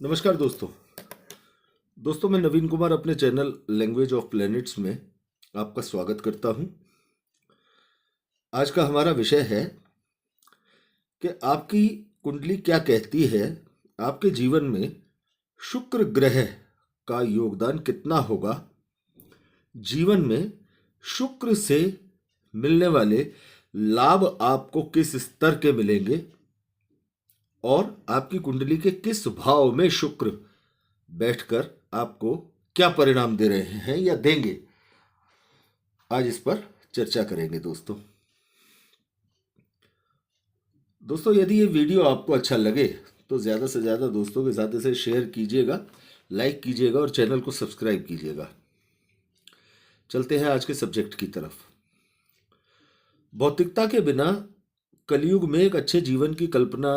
नमस्कार दोस्तों। मैं नवीन कुमार अपने चैनल लैंग्वेज ऑफ प्लैनेट्स में आपका स्वागत करता हूं। आज का हमारा विषय है कि आपकी कुंडली क्या कहती है, आपके जीवन में शुक्र ग्रह का योगदान कितना होगा, जीवन में शुक्र से मिलने वाले लाभ आपको किस स्तर के मिलेंगे और आपकी कुंडली के किस भाव में शुक्र बैठकर आपको क्या परिणाम दे रहे हैं या देंगे, आज इस पर चर्चा करेंगे दोस्तों। यदि ये वीडियो आपको अच्छा लगे तो ज़्यादा से ज़्यादा दोस्तों के साथ इसे शेयर कीजिएगा, लाइक कीजिएगा और चैनल को सब्सक्राइब कीजिएगा। चलते हैं आज के सब्जेक्ट की तरफ। भौतिकता के बिना कलयुग में एक अच्छे जीवन की कल्पना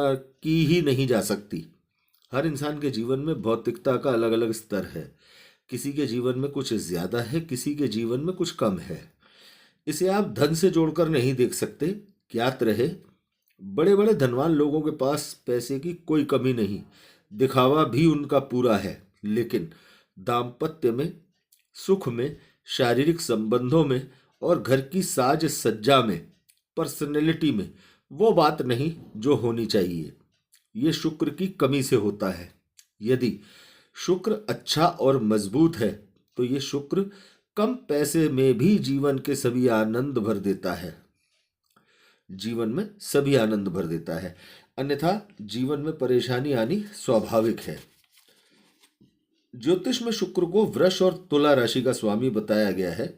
की ही नहीं जा सकती। हर इंसान के जीवन में भौतिकता का अलग अलग स्तर है। किसी के जीवन में कुछ ज़्यादा है, किसी के जीवन में कुछ कम है। इसे आप धन से जोड़कर नहीं देख सकते। ज्ञात रहे, बड़े बड़े धनवान लोगों के पास पैसे की कोई कमी नहीं, दिखावा भी उनका पूरा है, लेकिन दाम्पत्य में, सुख में, शारीरिक संबंधों में और घर की साज सज्जा में, पर्सनैलिटी में वो बात नहीं जो होनी चाहिए। ये शुक्र की कमी से होता है। यदि शुक्र अच्छा और मजबूत है तो ये शुक्र कम पैसे में भी जीवन के सभी आनंद भर देता है, जीवन में सभी आनंद भर देता है। अन्यथा जीवन में परेशानी आनी स्वाभाविक है। ज्योतिष में शुक्र को वृष और तुला राशि का स्वामी बताया गया है।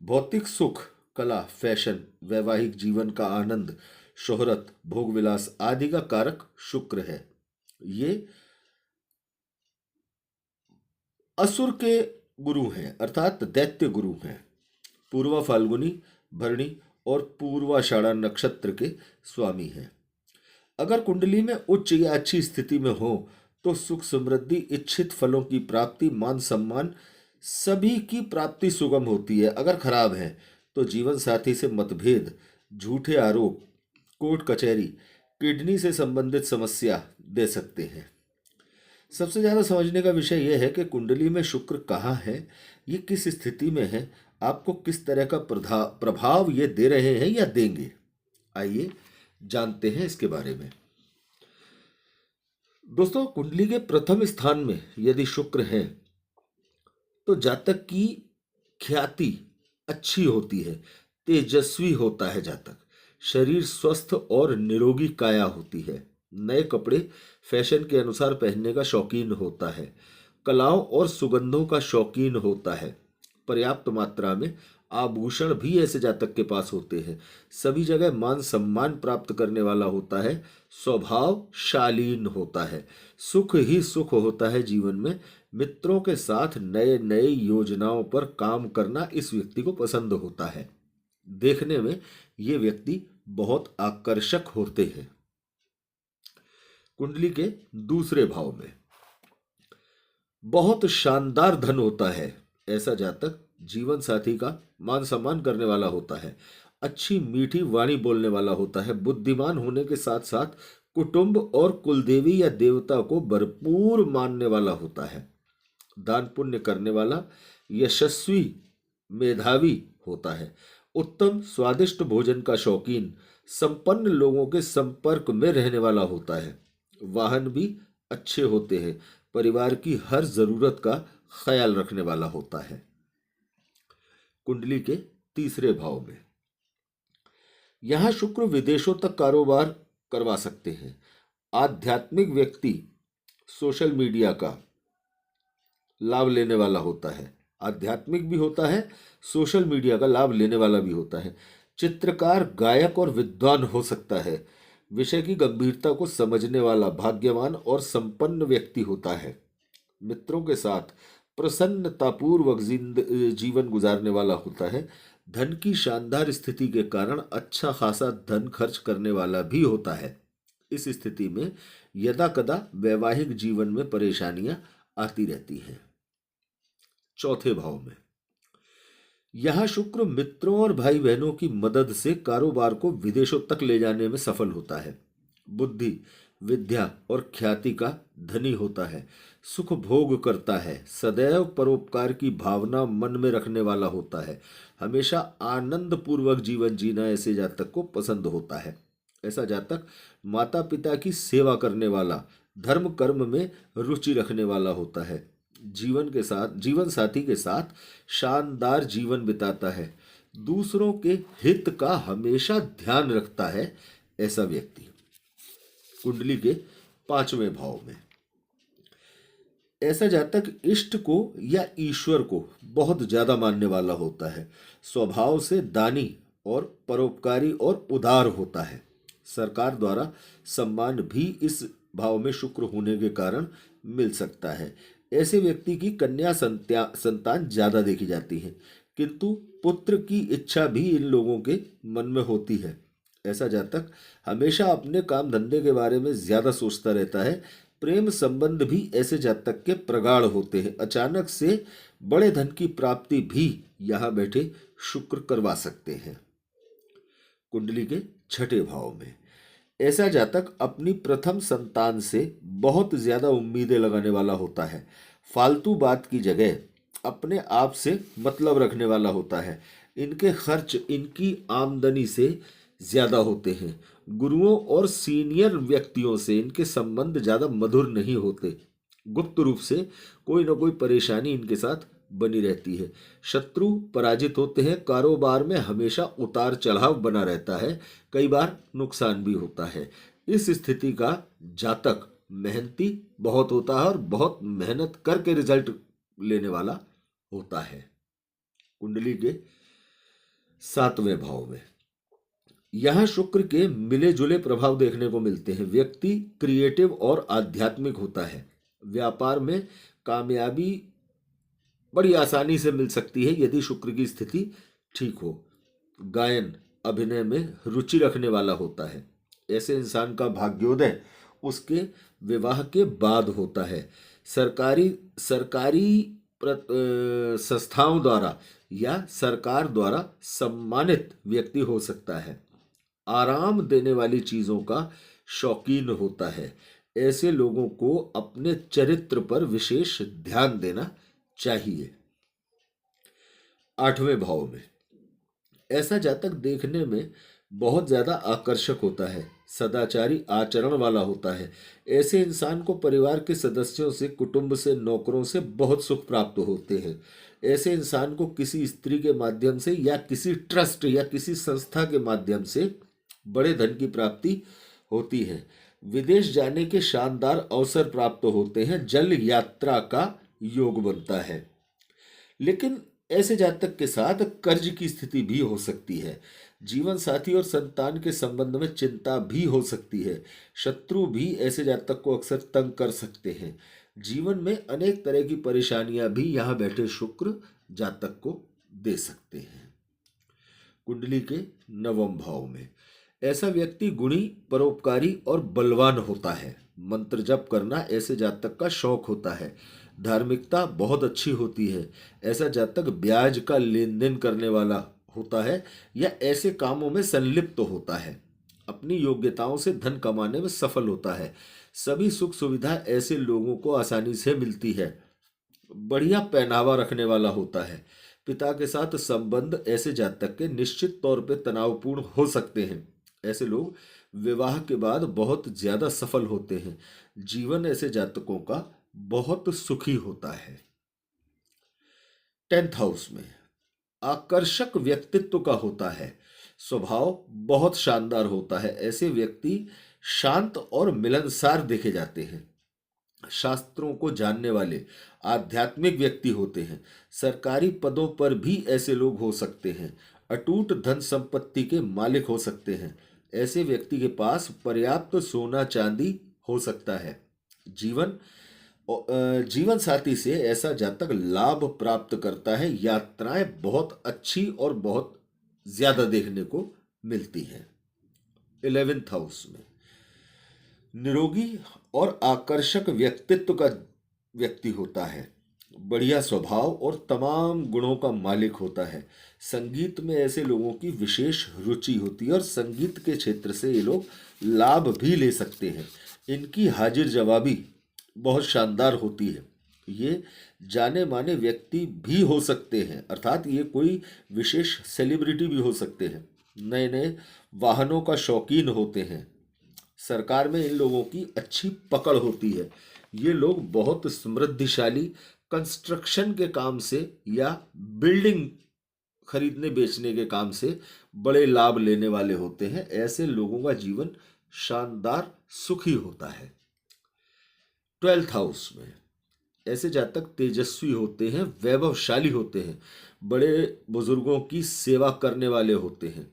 भौतिक सुख, कला, फैशन, वैवाहिक जीवन का आनंद, शोहरत, भोग विलास आदि का कारक शुक्र है। ये असुर के गुरु हैं, अर्थात दैत्य गुरु हैं। पूर्वा फाल्गुनी, भरणी और पूर्वाषाढ़ा नक्षत्र के स्वामी हैं। अगर कुंडली में उच्च या अच्छी स्थिति में हो तो सुख समृद्धि, इच्छित फलों की प्राप्ति, मान सम्मान सभी की प्राप्ति सुगम होती है। अगर खराब है तो जीवन साथी से मतभेद, झूठे आरोप, कोर्ट कचहरी, किडनी से संबंधित समस्या दे सकते हैं। सबसे ज़्यादा समझने का विषय यह है कि कुंडली में शुक्र कहाँ है, ये किस स्थिति में है, आपको किस तरह का प्रभाव ये दे रहे हैं या देंगे। आइए जानते हैं इसके बारे में। दोस्तों, कुंडली के प्रथम स्थान में यदि शुक्र है तो जातक की ख्याति अच्छी होती है, तेजस्वी होता है जातक, शरीर स्वस्थ और निरोगी काया होती है, नए कपड़े फैशन के अनुसार पहनने का शौकीन होता है, कलाओं और सुगंधों का शौकीन होता है, पर्याप्त मात्रा में आभूषण भी ऐसे जातक के पास होते हैं, सभी जगह मान सम्मान प्राप्त करने वाला होता है, स्वभाव शालीन होता है, सुख ही सुख होता है जीवन में। मित्रों के साथ नए नए योजनाओं पर काम करना इस व्यक्ति को पसंद होता है। देखने में ये व्यक्ति बहुत आकर्षक होते हैं। कुंडली के दूसरे भाव में बहुत शानदार धन होता है। ऐसा जातक जीवन साथी का मान सम्मान करने वाला होता है, अच्छी मीठी वाणी बोलने वाला होता है, बुद्धिमान होने के साथ साथ कुटुंब और कुलदेवी या देवता को भरपूर मानने वाला होता है, दान पुण्य करने वाला, यशस्वी, मेधावी होता है, उत्तम स्वादिष्ट भोजन का शौकीन, संपन्न लोगों के संपर्क में रहने वाला होता है, वाहन भी अच्छे होते हैं, परिवार की हर जरूरत का ख्याल रखने वाला होता है। कुंडली के तीसरे भाव में यहां शुक्र विदेशों तक कारोबार करवा सकते हैं। आध्यात्मिक व्यक्ति सोशल मीडिया का लाभ लेने वाला होता है, आध्यात्मिक भी होता है, सोशल मीडिया का लाभ लेने वाला भी होता है, चित्रकार, गायक और विद्वान हो सकता है, विषय की गंभीरता को समझने वाला, भाग्यवान और संपन्न व्यक्ति होता है, मित्रों के साथ प्रसन्नतापूर्वक जीवन गुजारने वाला होता है, धन की शानदार स्थिति के कारण अच्छा खासा धन खर्च करने वाला भी होता है। इस स्थिति में यदा कदा वैवाहिक जीवन में परेशानियां आती रहती हैं। चौथे भाव में यहां शुक्र मित्रों और भाई बहनों की मदद से कारोबार को विदेशों तक ले जाने में सफल होता है, बुद्धि, विद्या और ख्याति का धनी होता है, सुख भोग करता है, सदैव परोपकार की भावना मन में रखने वाला होता है, हमेशा आनंद पूर्वक जीवन जीना ऐसे जातक को पसंद होता है। ऐसा जातक माता पिता की सेवा करने वाला, धर्म कर्म में रुचि रखने वाला होता है, जीवन साथी के साथ शानदार जीवन बिताता है, दूसरों के हित का हमेशा ध्यान रखता है ऐसा व्यक्ति। कुंडली के 5वें भाव में ऐसा जातक इष्ट को या ईश्वर को बहुत ज्यादा मानने वाला होता है, स्वभाव से दानी और परोपकारी और उदार होता है। सरकार द्वारा सम्मान भी इस भाव में शुक्र होने के कारण मिल सकता है। ऐसे व्यक्ति की कन्या संतान ज्यादा देखी जाती है, किंतु पुत्र की इच्छा भी इन लोगों के मन में होती है। ऐसा जातक हमेशा अपने काम धंधे के बारे में ज्यादा सोचता रहता है। प्रेम संबंध भी ऐसे जातक के प्रगाढ़ होते हैं। अचानक से बड़े धन की प्राप्ति भी यहाँ बैठे शुक्र करवा सकते हैं। कुंडली के 6ठे भाव में ऐसा जातक अपनी प्रथम संतान से बहुत ज्यादा उम्मीदें लगाने वाला होता है, फालतू बात की जगह अपने आप से मतलब रखने वाला होता है। इनके खर्च इनकी आमदनी से ज्यादा होते हैं। गुरुओं और सीनियर व्यक्तियों से इनके संबंध ज्यादा मधुर नहीं होते। गुप्त रूप से कोई ना कोई परेशानी इनके साथ बनी रहती है। शत्रु पराजित होते हैं। कारोबार में हमेशा उतार चढ़ाव बना रहता है, कई बार नुकसान भी होता है। इस स्थिति का जातक मेहनती बहुत होता है और बहुत मेहनत करके रिजल्ट लेने वाला होता है। कुंडली के 7वें भाव में यहाँ शुक्र के मिले जुले प्रभाव देखने को मिलते हैं। व्यक्ति क्रिएटिव और आध्यात्मिक होता है। व्यापार में कामयाबी बड़ी आसानी से मिल सकती है यदि शुक्र की स्थिति ठीक हो। गायन अभिनय में रुचि रखने वाला होता है। ऐसे इंसान का भाग्योदय उसके विवाह के बाद होता है। सरकारी सरकारी संस्थाओं द्वारा या सरकार द्वारा सम्मानित व्यक्ति हो सकता है। आराम देने वाली चीजों का शौकीन होता है। ऐसे लोगों को अपने चरित्र पर विशेष ध्यान देना चाहिए। 8वें भाव में ऐसा जातक देखने में बहुत ज्यादा आकर्षक होता है, सदाचारी आचरण वाला होता है। ऐसे इंसान को परिवार के सदस्यों से, कुटुंब से, नौकरों से बहुत सुख प्राप्त होते हैं। ऐसे इंसान को किसी स्त्री के माध्यम से या किसी ट्रस्ट या किसी संस्था के माध्यम से बड़े धन की प्राप्ति होती है। विदेश जाने के शानदार अवसर प्राप्त होते हैं। जल यात्रा का योग बनता है। लेकिन ऐसे जातक के साथ कर्ज की स्थिति भी हो सकती है। जीवन साथी और संतान के संबंध में चिंता भी हो सकती है। शत्रु भी ऐसे जातक को अक्सर तंग कर सकते हैं। जीवन में अनेक तरह की परेशानियां भी यहाँ बैठे शुक्र जातक को दे सकते हैं। कुंडली के 9वें भाव में ऐसा व्यक्ति गुणी, परोपकारी और बलवान होता है। मंत्र जप करना ऐसे जातक का शौक होता है। धार्मिकता बहुत अच्छी होती है। ऐसा जातक ब्याज का लेन देन करने वाला होता है या ऐसे कामों में संलिप्त तो होता है। अपनी योग्यताओं से धन कमाने में सफल होता है। सभी सुख सुविधा ऐसे लोगों को आसानी से मिलती है। बढ़िया पहनावा रखने वाला होता है। पिता के साथ संबंध ऐसे जातक के निश्चित तौर पे तनावपूर्ण हो सकते हैं। ऐसे लोग विवाह के बाद बहुत ज्यादा सफल होते हैं। जीवन ऐसे जातकों का बहुत सुखी होता है। 10th हाउस में आकर्षक व्यक्तित्व का होता है। स्वभाव बहुत शानदार होता है। ऐसे व्यक्ति शांत और मिलनसार देखे जाते हैं। शास्त्रों को जानने वाले आध्यात्मिक व्यक्ति होते हैं। सरकारी पदों पर भी ऐसे लोग हो सकते हैं। अटूट धन संपत्ति के मालिक हो सकते हैं। ऐसे व्यक्ति के पास पर्याप्त सोना चांदी हो सकता है। जीवन जीवन साथी से ऐसा जातक लाभ प्राप्त करता है। यात्राएं बहुत अच्छी और बहुत ज्यादा देखने को मिलती हैं। 11th हाउस में निरोगी और आकर्षक व्यक्तित्व का व्यक्ति होता है। बढ़िया स्वभाव और तमाम गुणों का मालिक होता है। संगीत में ऐसे लोगों की विशेष रुचि होती है और संगीत के क्षेत्र से ये लोग लाभ भी ले सकते हैं। इनकी हाजिर जवाबी बहुत शानदार होती है। ये जाने माने व्यक्ति भी हो सकते हैं, अर्थात ये कोई विशेष सेलिब्रिटी भी हो सकते हैं। नए नए वाहनों का शौकीन होते हैं। सरकार में इन लोगों की अच्छी पकड़ होती है। ये लोग बहुत समृद्धिशाली कंस्ट्रक्शन के काम से या बिल्डिंग खरीदने बेचने के काम से बड़े लाभ लेने वाले होते हैं। ऐसे लोगों का जीवन शानदार सुखी होता है। 12th हाउस में ऐसे जातक तेजस्वी होते हैं, वैभवशाली होते हैं, बड़े बुजुर्गों की सेवा करने वाले होते हैं,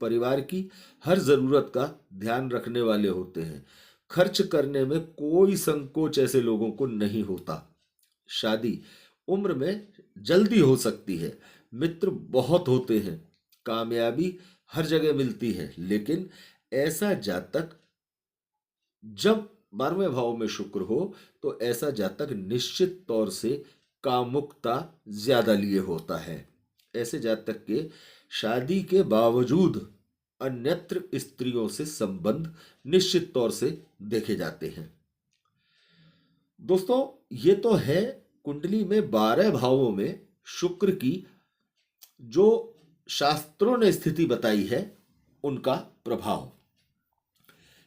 परिवार की हर जरूरत का ध्यान रखने वाले होते हैं, खर्च करने में कोई संकोच ऐसे लोगों को नहीं होता। शादी उम्र में जल्दी हो सकती है। मित्र बहुत होते हैं। कामयाबी हर जगह मिलती है। लेकिन ऐसा जातक जब 12वें भाव में शुक्र हो तो ऐसा जातक निश्चित तौर से कामुकता ज्यादा लिए होता है। ऐसे जातक के शादी के बावजूद अन्यत्र स्त्रियों से संबंध निश्चित तौर से देखे जाते हैं। दोस्तों, ये तो है कुंडली में 12 भावों में शुक्र की जो शास्त्रों ने स्थिति बताई है उनका प्रभाव।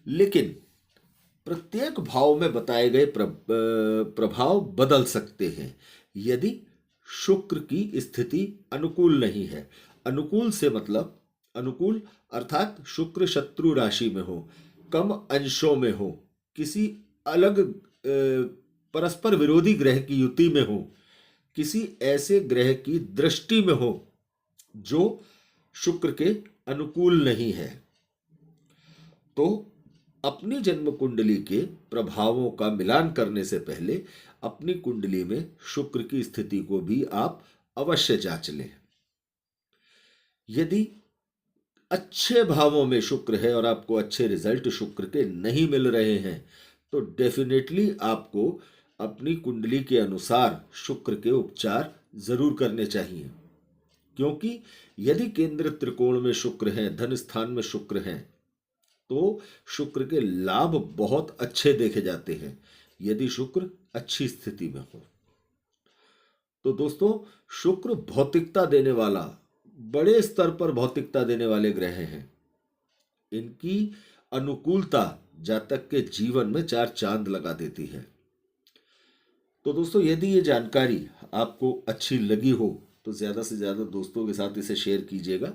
लेकिन प्रत्येक भाव में बताए गए प्रभाव बदल सकते हैं यदि शुक्र की स्थिति अनुकूल नहीं है। अनुकूल से मतलब, अनुकूल अर्थात शुक्र शत्रु राशि में हो, कम अंशों में हो, किसी अलग परस्पर विरोधी ग्रह की युति में हो, किसी ऐसे ग्रह की दृष्टि में हो जो शुक्र के अनुकूल नहीं है, तो अपनी जन्म कुंडली के प्रभावों का मिलान करने से पहले अपनी कुंडली में शुक्र की स्थिति को भी आप अवश्य जांच लें। यदि अच्छे भावों में शुक्र है और आपको अच्छे रिजल्ट शुक्र के नहीं मिल रहे हैं तो डेफिनेटली आपको अपनी कुंडली के अनुसार शुक्र के उपचार जरूर करने चाहिए। क्योंकि यदि केंद्र त्रिकोण में शुक्र है, धन स्थान में शुक्र है, तो शुक्र के लाभ बहुत अच्छे देखे जाते हैं यदि शुक्र अच्छी स्थिति में हो। तो दोस्तों, शुक्र भौतिकता देने वाला, बड़े स्तर पर भौतिकता देने वाले ग्रह हैं। इनकी अनुकूलता जातक के जीवन में 4 चांद लगा देती है। तो दोस्तों, यदि ये जानकारी आपको अच्छी लगी हो तो ज़्यादा से ज़्यादा दोस्तों के साथ इसे शेयर कीजिएगा।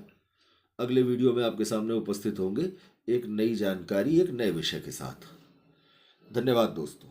अगले वीडियो में आपके सामने उपस्थित होंगे एक नई जानकारी, एक नए विषय के साथ। धन्यवाद दोस्तों।